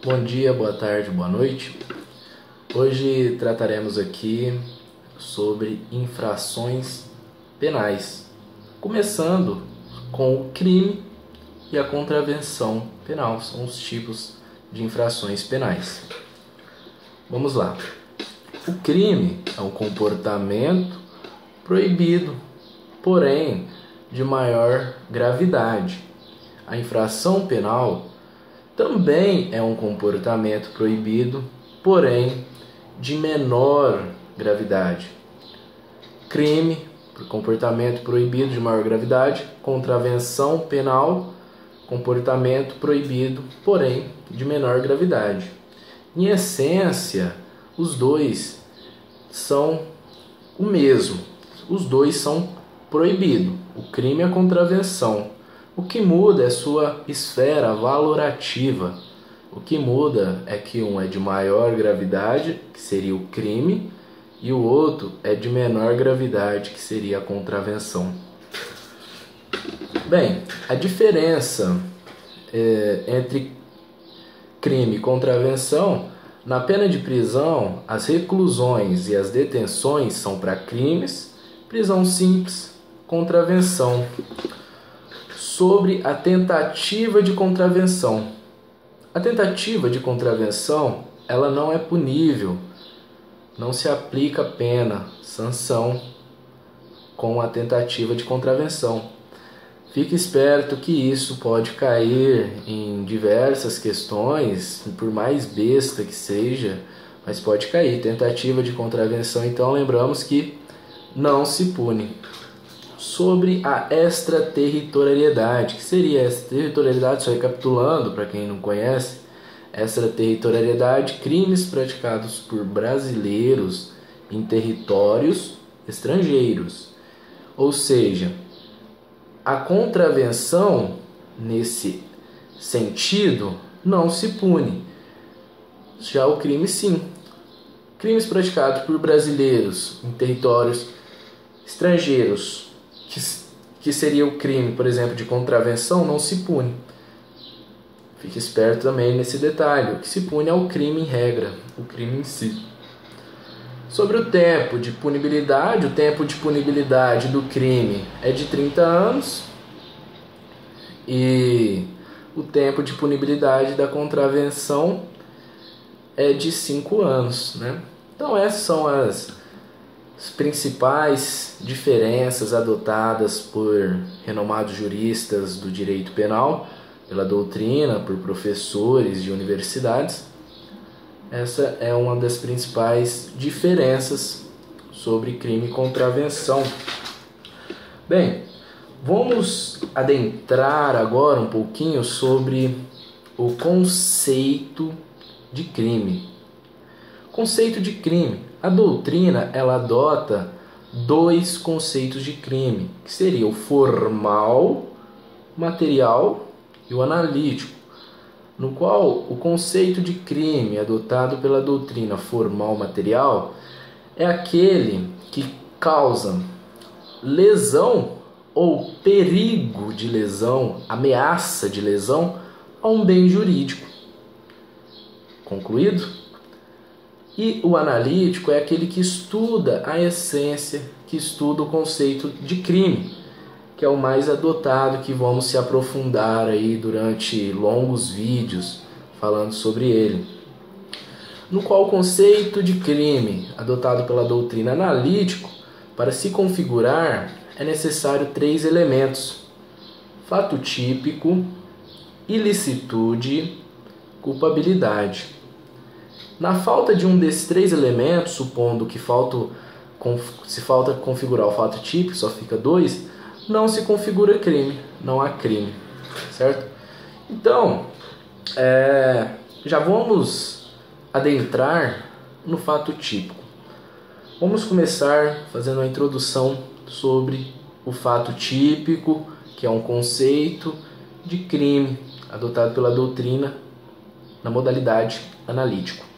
Bom dia, boa tarde, boa noite. Hoje trataremos aqui sobre infrações penais, começando com o crime e a contravenção penal. São os tipos de infrações penais. Vamos lá. O crime é um comportamento proibido, porém de maior gravidade. A infração penal também é um comportamento proibido, porém de menor gravidade. Crime, comportamento proibido de maior gravidade. Contravenção penal, comportamento proibido, porém de menor gravidade. Em essência, os dois são o mesmo. Os dois são proibidos. O crime e a contravenção. O que muda é sua esfera valorativa. O que muda é que um é de maior gravidade, que seria o crime, e o outro é de menor gravidade, que seria a contravenção. Bem, a diferença entre crime e contravenção, na pena de prisão, as reclusões e as detenções são para crimes, prisão simples, contravenção. Sobre a tentativa de contravenção. A tentativa de contravenção, ela não é punível, não se aplica pena, sanção com a tentativa de contravenção. Fique esperto que isso pode cair em diversas questões, por mais besta que seja, mas pode cair. Tentativa de contravenção, então lembramos que não se pune. Sobre a extraterritorialidade. Que seria a extraterritorialidade? Só recapitulando, para quem não conhece, extraterritorialidade, crimes praticados por brasileiros em territórios estrangeiros. Ou seja, a contravenção, nesse sentido, não se pune. Já o crime, sim. Crimes praticados por brasileiros em territórios estrangeiros, que seria o crime, por exemplo, de contravenção, não se pune. Fique esperto também nesse detalhe. O que se pune é o crime em regra, o crime em si. Sobre o tempo de punibilidade, o tempo de punibilidade do crime é de 30 anos e o tempo de punibilidade da contravenção é de 5 anos, né? Então essas são as principais diferenças adotadas por renomados juristas do direito penal, pela doutrina, por professores de universidades. Essa é uma das principais diferenças sobre crime e contravenção. Bem, vamos adentrar agora um pouquinho sobre o conceito de crime. Conceito de crime. A doutrina, ela adota dois conceitos de crime, que seria o formal, material e o analítico, no qual o conceito de crime adotado pela doutrina formal material é aquele que causa lesão ou perigo de lesão, ameaça de lesão a um bem jurídico. Concluído? E o analítico é aquele que estuda a essência, que estuda o conceito de crime, que é o mais adotado, que vamos se aprofundar aí durante longos vídeos falando sobre ele. No qual o conceito de crime adotado pela doutrina analítico, para se configurar, é necessário 3 elementos: fato típico, ilicitude, culpabilidade. Na falta de um desses 3 elementos, supondo que se falta configurar o fato típico, só fica 2, não se configura crime, não há crime, certo? Então, já vamos adentrar no fato típico. Vamos começar fazendo uma introdução sobre o fato típico, que é um conceito de crime adotado pela doutrina na modalidade analítico.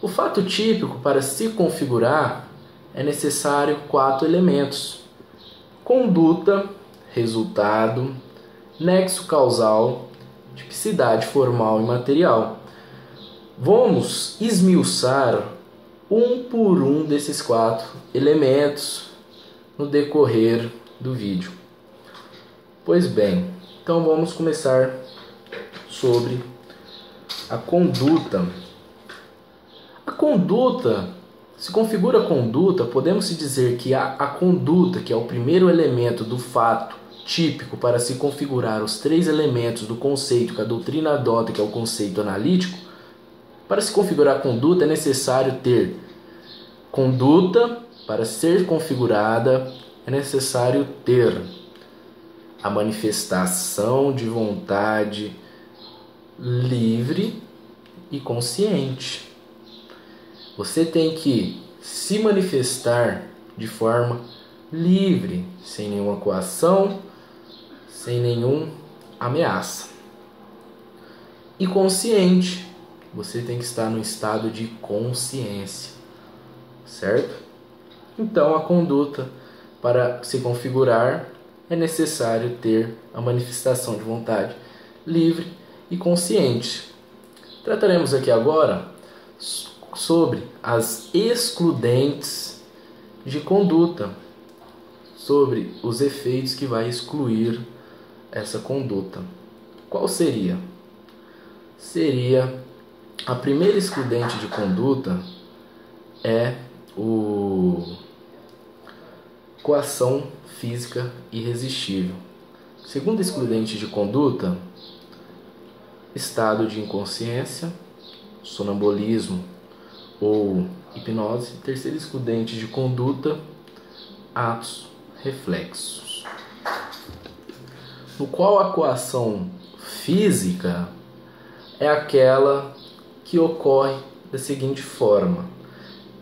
O fato típico, para se configurar, é necessário 4 elementos: conduta, resultado, nexo causal, tipicidade formal e material. Vamos esmiuçar um por um desses 4 elementos no decorrer do vídeo. Pois bem, então vamos começar sobre a conduta. A conduta, se configura a conduta, podemos se dizer que a conduta, que é o primeiro elemento do fato típico para se configurar os 3 elementos do conceito que a doutrina adota, que é o conceito analítico. Para se configurar a conduta é necessário ter conduta. Para ser configurada é necessário ter a manifestação de vontade livre e consciente. Você tem que se manifestar de forma livre, sem nenhuma coação, sem nenhuma ameaça. E consciente, você tem que estar no estado de consciência, certo? Então, a conduta, para se configurar, é necessário ter a manifestação de vontade livre e consciente. Trataremos aqui agora sobre as excludentes de conduta, sobre os efeitos que vai excluir essa conduta. Qual seria? Seria a primeira excludente de conduta é coação física irresistível. Segunda excludente de conduta, estado de inconsciência, sonambulismo ou hipnose. Terceira excludente de conduta, atos reflexos. No qual a coação física é aquela que ocorre da seguinte forma: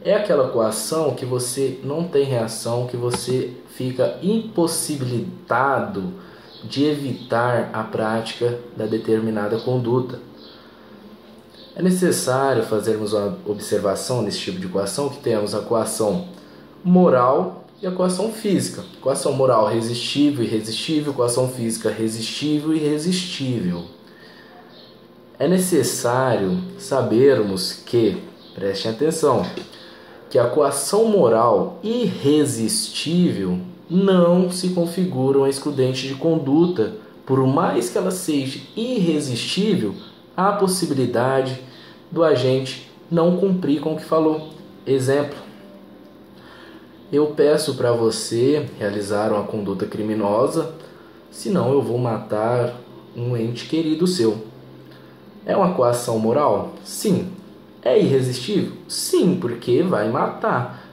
é aquela coação que você não tem reação, que você fica impossibilitado de evitar a prática da determinada conduta. É necessário fazermos uma observação nesse tipo de coação, que temos a coação moral e a coação física. Coação moral, resistível e irresistível; coação física, resistível e irresistível. É necessário sabermos que, prestem atenção, que a coação moral irresistível não se configura uma excludente de conduta. Por mais que ela seja irresistível, há a possibilidade do agente não cumprir com o que falou. Exemplo: eu peço para você realizar uma conduta criminosa, senão eu vou matar um ente querido seu. É uma coação moral? Sim. É irresistível? Sim, porque vai matar.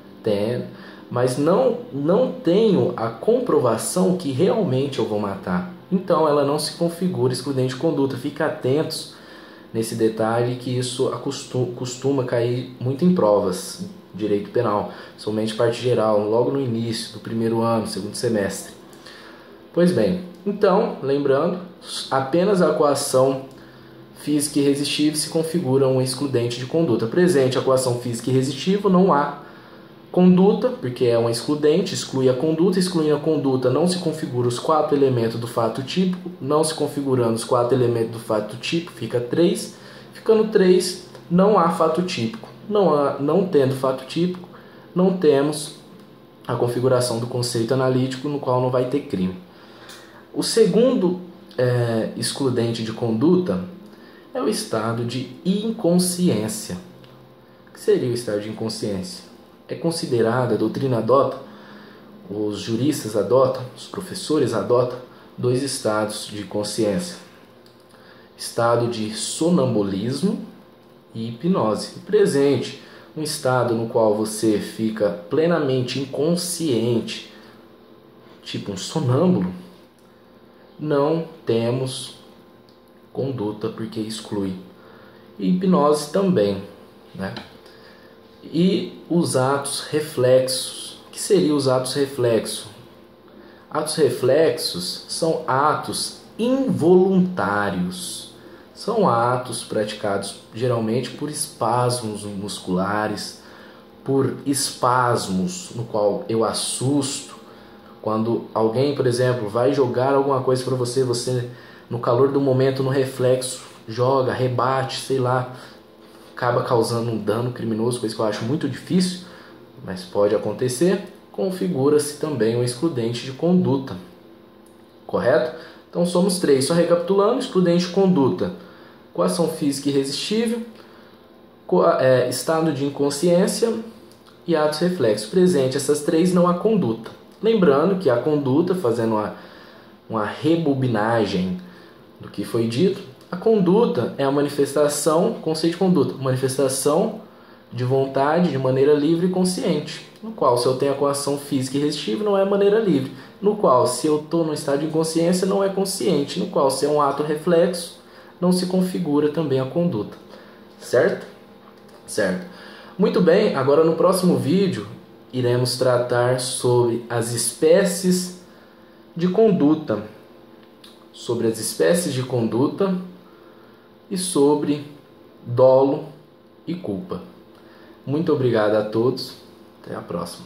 Mas não tenho a comprovação que realmente eu vou matar. Então ela não se configura excludente de conduta. Fique atentos nesse detalhe, que isso costuma cair muito em provas de direito penal, somente parte geral, logo no início do primeiro ano, segundo semestre. Pois bem, então, lembrando, apenas a coação física irresistível se configura um excludente de conduta. Presente a coação física irresistível, não há conduta, porque é uma excludente, exclui a conduta. Excluindo a conduta, não se configura os 4 elementos do fato típico. Não se configurando os 4 elementos do fato típico, fica 3. Ficando 3, não há fato típico. Não tendo fato típico, não temos a configuração do conceito analítico, no qual não vai ter crime. O segundo excludente de conduta é o estado de inconsciência. O que seria o estado de inconsciência? É considerada, a doutrina adota, os juristas adotam, os professores adotam 2 estados de consciência: estado de sonambulismo e hipnose. Presente um estado no qual você fica plenamente inconsciente, tipo um sonâmbulo, não temos conduta, porque exclui. E hipnose também, né? E os atos reflexos. O que seriam os atos reflexos? Atos reflexos são atos involuntários. São atos praticados geralmente por espasmos musculares, por espasmos, no qual eu assusto. Quando alguém, por exemplo, vai jogar alguma coisa para você, você no calor do momento, no reflexo, joga, rebate, sei lá, acaba causando um dano criminoso, coisa que eu acho muito difícil, mas pode acontecer. Configura-se também um excludente de conduta, correto? Então somos 3, só recapitulando: excludente de conduta, coação física irresistível, estado de inconsciência e atos reflexos. Presente essas 3, não há conduta. Lembrando que a conduta, fazendo uma rebobinagem do que foi dito, a conduta é a manifestação, conceito de conduta, manifestação de vontade de maneira livre e consciente, no qual, se eu tenho a coação física irresistível, não é maneira livre, no qual, se eu estou no estado de inconsciência, não é consciente, no qual, se é um ato reflexo, não se configura também a conduta, certo? Certo. Muito bem, agora no próximo vídeo iremos tratar sobre as espécies de conduta, e sobre dolo e culpa. Muito obrigado a todos. Até a próxima.